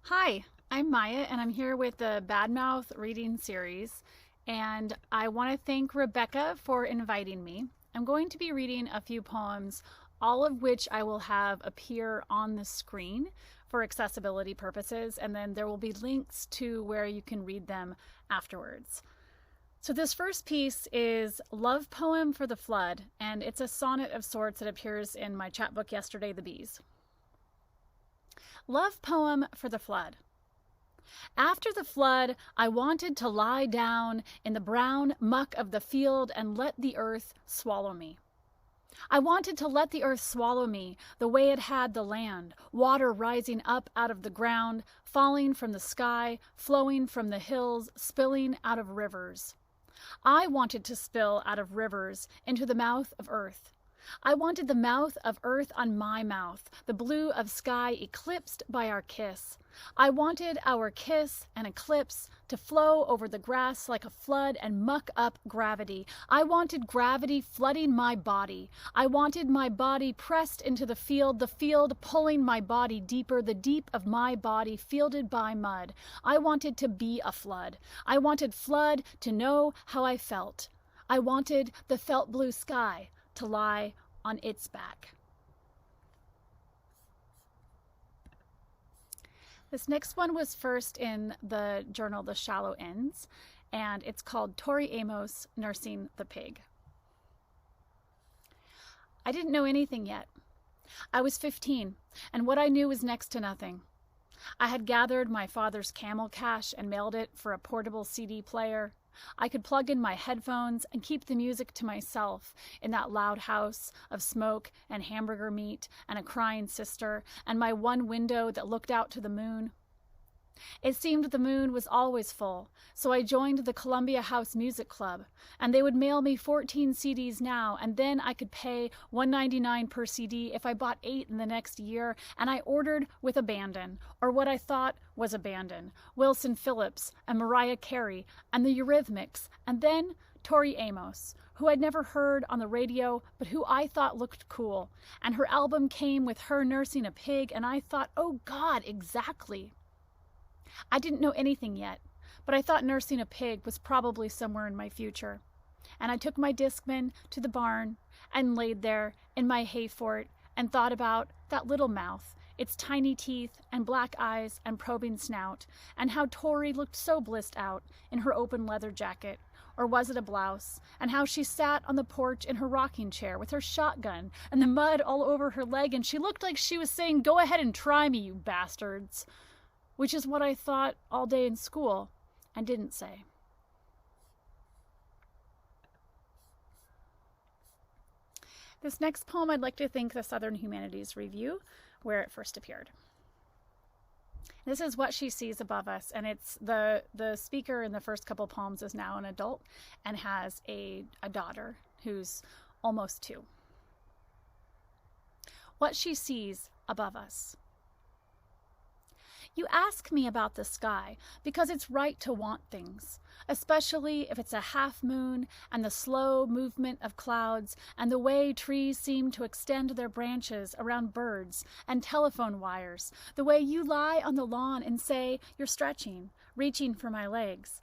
Hi, I'm Maya, and I'm here with the Badmouth reading series. And I want to thank Rebecca for inviting me. I'm going to be reading a few poems, all of which I will have appear on the screen for accessibility purposes, and then there will be links to where you can read them afterwards. So this first piece is Love Poem for the Flood, and it's a sonnet of sorts that appears in my chapbook yesterday, The Bees. Love Poem for the Flood. After the flood, I wanted to lie down in the brown muck of the field and let the earth swallow me. I wanted to let the earth swallow me the way it had the land, water rising up out of the ground, falling from the sky, flowing from the hills, spilling out of rivers. I wanted to spill out of rivers into the mouth of earth. I wanted the mouth of earth on my mouth, the blue of sky eclipsed by our kiss. I wanted our kiss and eclipse to flow over the grass like a flood and muck up gravity. I wanted gravity flooding my body. I wanted my body pressed into the field pulling my body deeper, the deep of my body fielded by mud. I wanted to be a flood. I wanted flood to know how I felt. I wanted the felt blue sky to lie on its back. This next one was first in the journal The Shallow Ends, and it's called Tori Amos, Nursing the Pig. I didn't know anything yet. I was 15, and what I knew was next to nothing. I had gathered my father's camel cash and mailed it for a portable CD player. I could plug in my headphones and keep the music to myself in that loud house of smoke and hamburger meat and a crying sister and my one window that looked out to the moon. It seemed the moon was always full, so I joined the Columbia House Music Club, and they would mail me 14 CDs now, and then I could pay $1.99 per CD if I bought 8 in the next year, and I ordered with abandon, or what I thought was abandon, Wilson Phillips and Mariah Carey and the Eurythmics, and then Tori Amos, who I'd never heard on the radio, but who I thought looked cool, and her album came with her nursing a pig, and I thought, oh God, exactly. I didn't know anything yet, but I thought nursing a pig was probably somewhere in my future. And I took my Discman to the barn and laid there in my hay fort and thought about that little mouth, its tiny teeth and black eyes and probing snout, and how Tori looked so blissed out in her open leather jacket, or was it a blouse, and how she sat on the porch in her rocking chair with her shotgun and the mud all over her leg, and she looked like she was saying, "Go ahead and try me, you bastards." Which is what I thought all day in school and didn't say. This next poem I'd like to thank the Southern Humanities Review, where it first appeared. This is What She Sees Above Us, and it's the speaker in the first couple poems is now an adult and has a daughter who's almost 2. What she sees above us. You ask me about the sky because it's right to want things, especially if it's a half moon and the slow movement of clouds and the way trees seem to extend their branches around birds and telephone wires, the way you lie on the lawn and say you're stretching, reaching for my legs.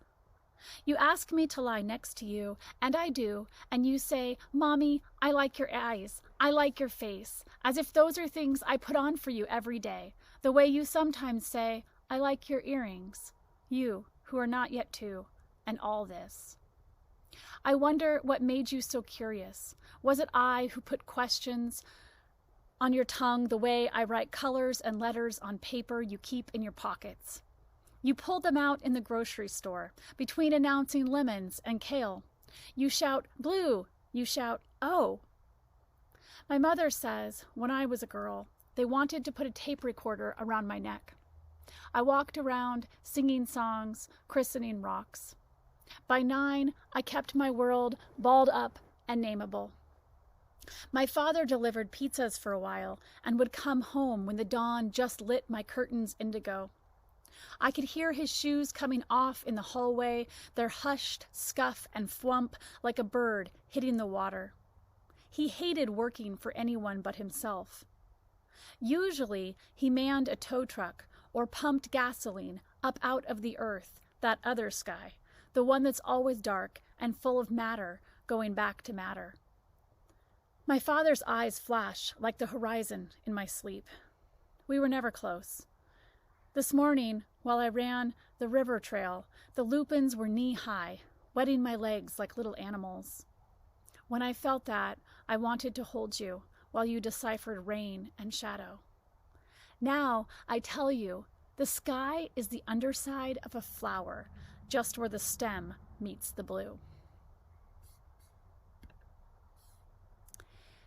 You ask me to lie next to you, and I do, and you say, "Mommy, I like your eyes, I like your face," as if those are things I put on for you every day, the way you sometimes say, "I like your earrings," you, who are not yet 2, and all this. I wonder what made you so curious. Was it I who put questions on your tongue the way I write colors and letters on paper you keep in your pockets? You pull them out in the grocery store, between announcing lemons and kale. You shout, "Blue!" You shout, "Oh!" My mother says, when I was a girl, they wanted to put a tape recorder around my neck. I walked around singing songs, christening rocks. By 9, I kept my world balled up and nameable. My father delivered pizzas for a while and would come home when the dawn just lit my curtains indigo. I could hear his shoes coming off in the hallway, their hushed scuff and thwump like a bird hitting the water. He hated working for anyone but himself. Usually he manned a tow truck or pumped gasoline up out of the earth, that other sky, the one that's always dark and full of matter going back to matter. My father's eyes flash like the horizon in my sleep. We were never close. This morning, while I ran the river trail, the lupins were knee-high, wetting my legs like little animals. When I felt that, I wanted to hold you while you deciphered rain and shadow. Now, I tell you, the sky is the underside of a flower, just where the stem meets the blue.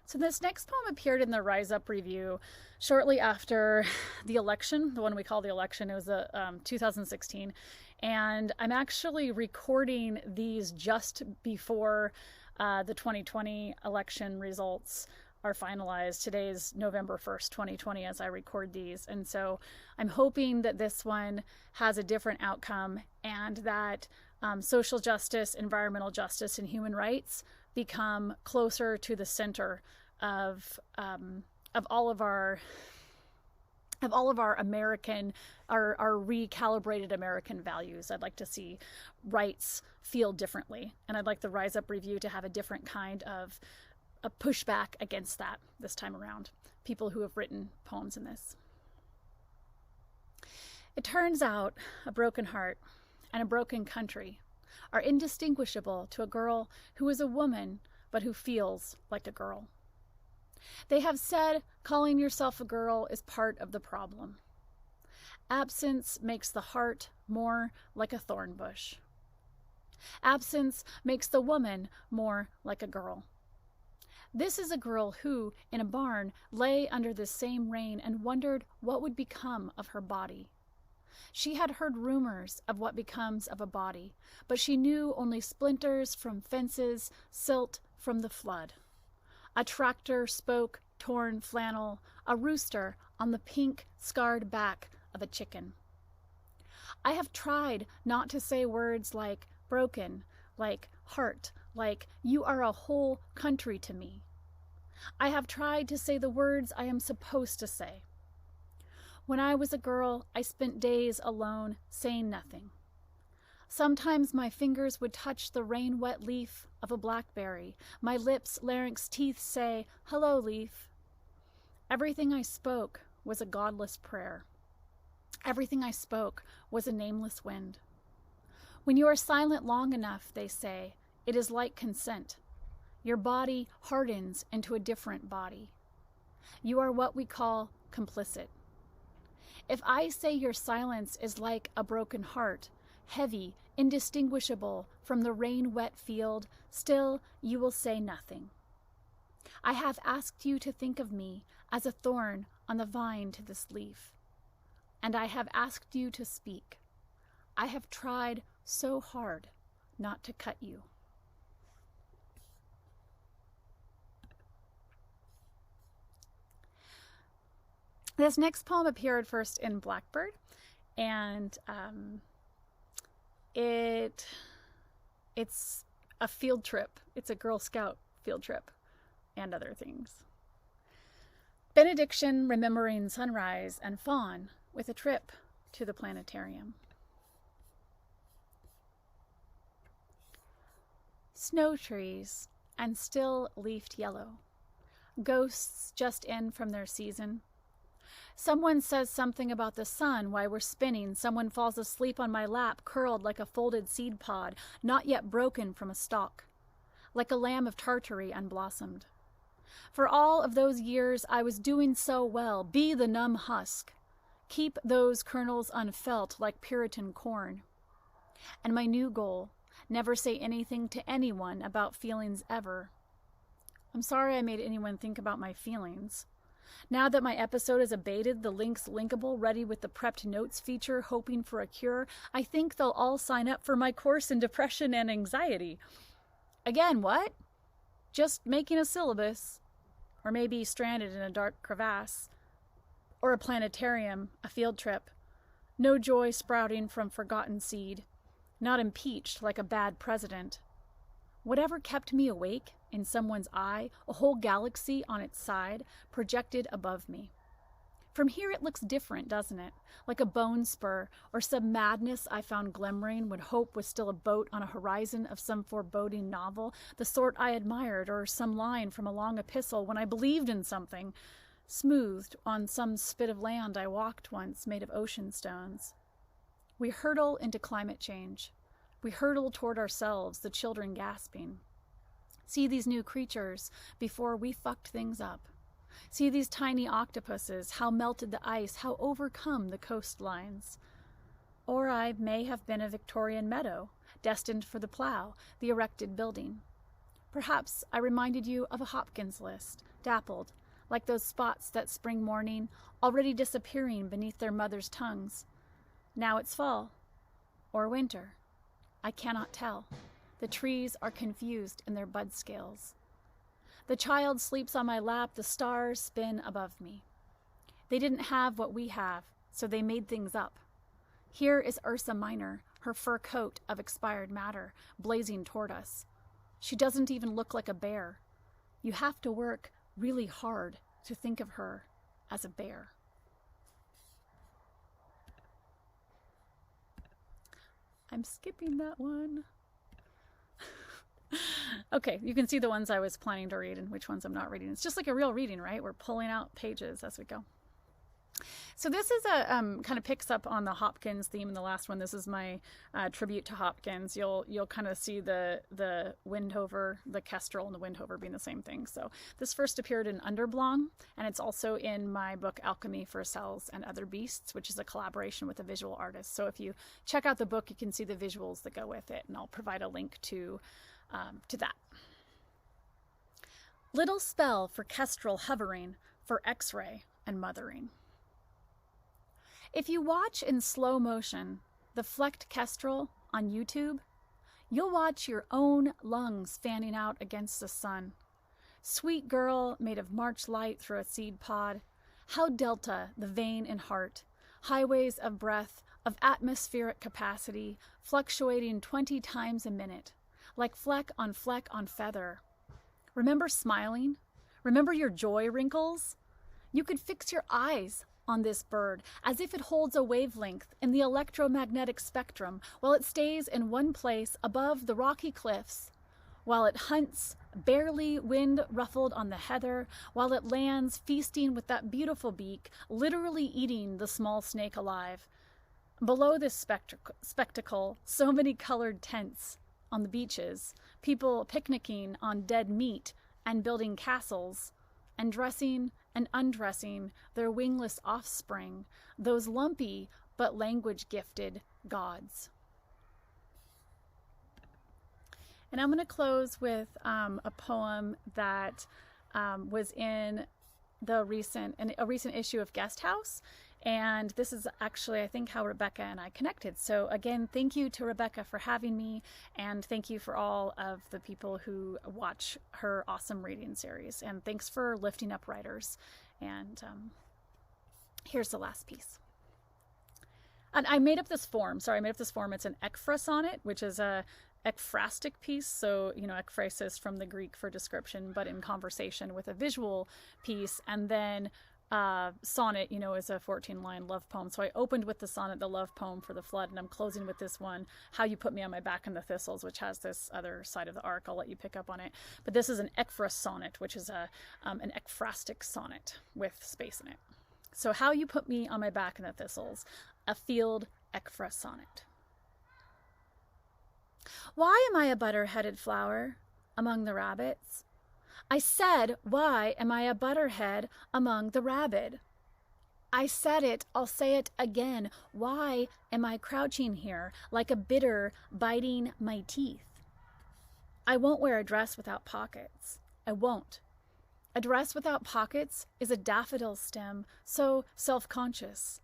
So this next poem appeared in the Rise Up Review shortly after the election, the one we call the election. It was 2016. And I'm actually recording these just before the 2020 election results are finalized. Today is November 1st, 2020, as I record these. And so I'm hoping that this one has a different outcome and that social justice, environmental justice, and human rights become closer to the center of all of our American, our recalibrated American values. I'd like to see rights feel differently, and I'd like the Rise Up Review to have a different kind of a pushback against that this time around. People who have written poems in this. It turns out a broken heart and a broken country are indistinguishable to a girl who is a woman but who feels like a girl. They have said calling yourself a girl is part of the problem. Absence makes the heart more like a thorn bush. Absence makes the woman more like a girl. This is a girl who, in a barn, lay under this same rain and wondered what would become of her body. She had heard rumors of what becomes of a body, but she knew only splinters from fences, silt from the flood. A tractor spoke torn flannel, a rooster on the pink, scarred back of a chicken. I have tried not to say words like broken, like heart, like you are a whole country to me. I have tried to say the words I am supposed to say. When I was a girl, I spent days alone, saying nothing. Sometimes my fingers would touch the rain-wet leaf of a blackberry. My lips, larynx, teeth say, "Hello, leaf." Everything I spoke was a godless prayer. Everything I spoke was a nameless wind. When you are silent long enough, they say, it is like consent. Your body hardens into a different body. You are what we call complicit. If I say your silence is like a broken heart, heavy, indistinguishable from the rain-wet field, still you will say nothing. I have asked you to think of me as a thorn on the vine to this leaf, and I have asked you to speak. I have tried so hard not to cut you. This next poem appeared first in Blackbird, and it's a field trip. It's a Girl Scout field trip and other things. Benediction remembering sunrise and Fawn with a trip to the planetarium. Snow trees and still leafed yellow. Ghosts just in from their season. Someone says something about the sun while we're spinning. Someone falls asleep on my lap, curled like a folded seed pod, not yet broken from a stalk, like a lamb of Tartary unblossomed. For all of those years I was doing so well, be the numb husk. Keep those kernels unfelt like Puritan corn. And my new goal, never say anything to anyone about feelings ever. I'm sorry I made anyone think about my feelings. Now that my episode is abated, the links linkable, ready with the prepped notes feature, hoping for a cure, I think they'll all sign up for my course in depression and anxiety. Again, what? Just making a syllabus. Or maybe stranded in a dark crevasse. Or a planetarium, a field trip. No joy sprouting from forgotten seed. Not impeached like a bad president. Whatever kept me awake, in someone's eye, a whole galaxy on its side, projected above me. From here it looks different, doesn't it? Like a bone spur, or some madness I found glimmering when hope was still a boat on a horizon of some foreboding novel, the sort I admired, or some line from a long epistle when I believed in something, smoothed on some spit of land I walked once made of ocean stones. We hurtle into climate change. We hurtle toward ourselves, the children gasping. See these new creatures before we fucked things up. See these tiny octopuses, how melted the ice, how overcome the coastlines. Or I may have been a Victorian meadow, destined for the plow, the erected building. Perhaps I reminded you of a Hopkins list, dappled, like those spots that spring morning, already disappearing beneath their mothers' tongues. Now it's fall, or winter. I cannot tell. The trees are confused in their bud scales. The child sleeps on my lap, the stars spin above me. They didn't have what we have, so they made things up. Here is Ursa Minor, her fur coat of expired matter, blazing toward us. She doesn't even look like a bear. You have to work really hard to think of her as a bear. I'm skipping that one. Okay, you can see the ones I was planning to read and which ones I'm not reading. It's just like a real reading, right? We're pulling out pages as we go. So this is a kind of picks up on the Hopkins theme in the last one. This is my tribute to Hopkins. You'll kind of see the windhover, the kestrel and the windhover being the same thing. So this first appeared in Underblong, and it's also in my book Alchemy for Cells and Other Beasts, which is a collaboration with a visual artist. So if you check out the book, you can see the visuals that go with it, and I'll provide a link to that. Little spell for kestrel hovering, for X-ray and mothering. If you watch in slow motion the flecked kestrel on YouTube, you'll watch your own lungs fanning out against the sun. Sweet girl made of March light through a seed pod, how delta the vein and heart, highways of breath, of atmospheric capacity, fluctuating 20 times a minute, like fleck on feather. Remember smiling? Remember your joy wrinkles? You could fix your eyes on this bird as if it holds a wavelength in the electromagnetic spectrum while it stays in one place above the rocky cliffs, while it hunts, barely wind ruffled on the heather, while it lands feasting with that beautiful beak, literally eating the small snake alive. Below this spectacle, so many colored tents on the beaches, people picnicking on dead meat and building castles, and dressing and undressing their wingless offspring, those lumpy but language-gifted gods. And I'm going to close with a poem that was in a recent issue of Guest House. And this is actually, I think, how Rebecca and I connected. So again, thank you to Rebecca for having me, and thank you for all of the people who watch her awesome reading series. And thanks for lifting up writers. And here's the last piece. And I made up this form. Sorry, I made up this form. It's an Ekphrasonnet, which is a ekphrastic piece. So, ekphrasis from the Greek for description, but in conversation with a visual piece. And then sonnet, is a 14-line love poem. So I opened with the sonnet, the love poem for the flood, and I'm closing with this one, How You Put Me on My Back in the Thistles, which has this other side of the arc. I'll let you pick up on it. But this is an Ekphrasonnet, which is an ekphrastic sonnet with space in it. So How You Put Me on My Back in the Thistles, a field Ekphrasonnet. Why am I a butter-headed flower among the rabbits? I said, why am I a butterhead among the rabid? I said it, I'll say it again. Why am I crouching here like a bitter biting my teeth? I won't wear a dress without pockets. I won't. A dress without pockets is a daffodil stem, so self-conscious.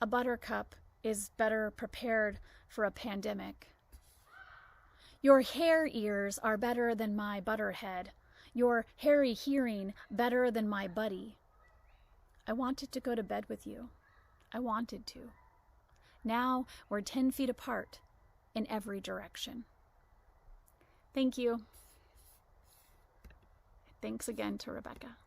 A buttercup is better prepared for a pandemic. Your hair ears are better than my butterhead. Your hairy hearing better than my buddy. I wanted to go to bed with you. I wanted to. Now we're 10 feet apart in every direction. Thank you. Thanks again to Rebecca.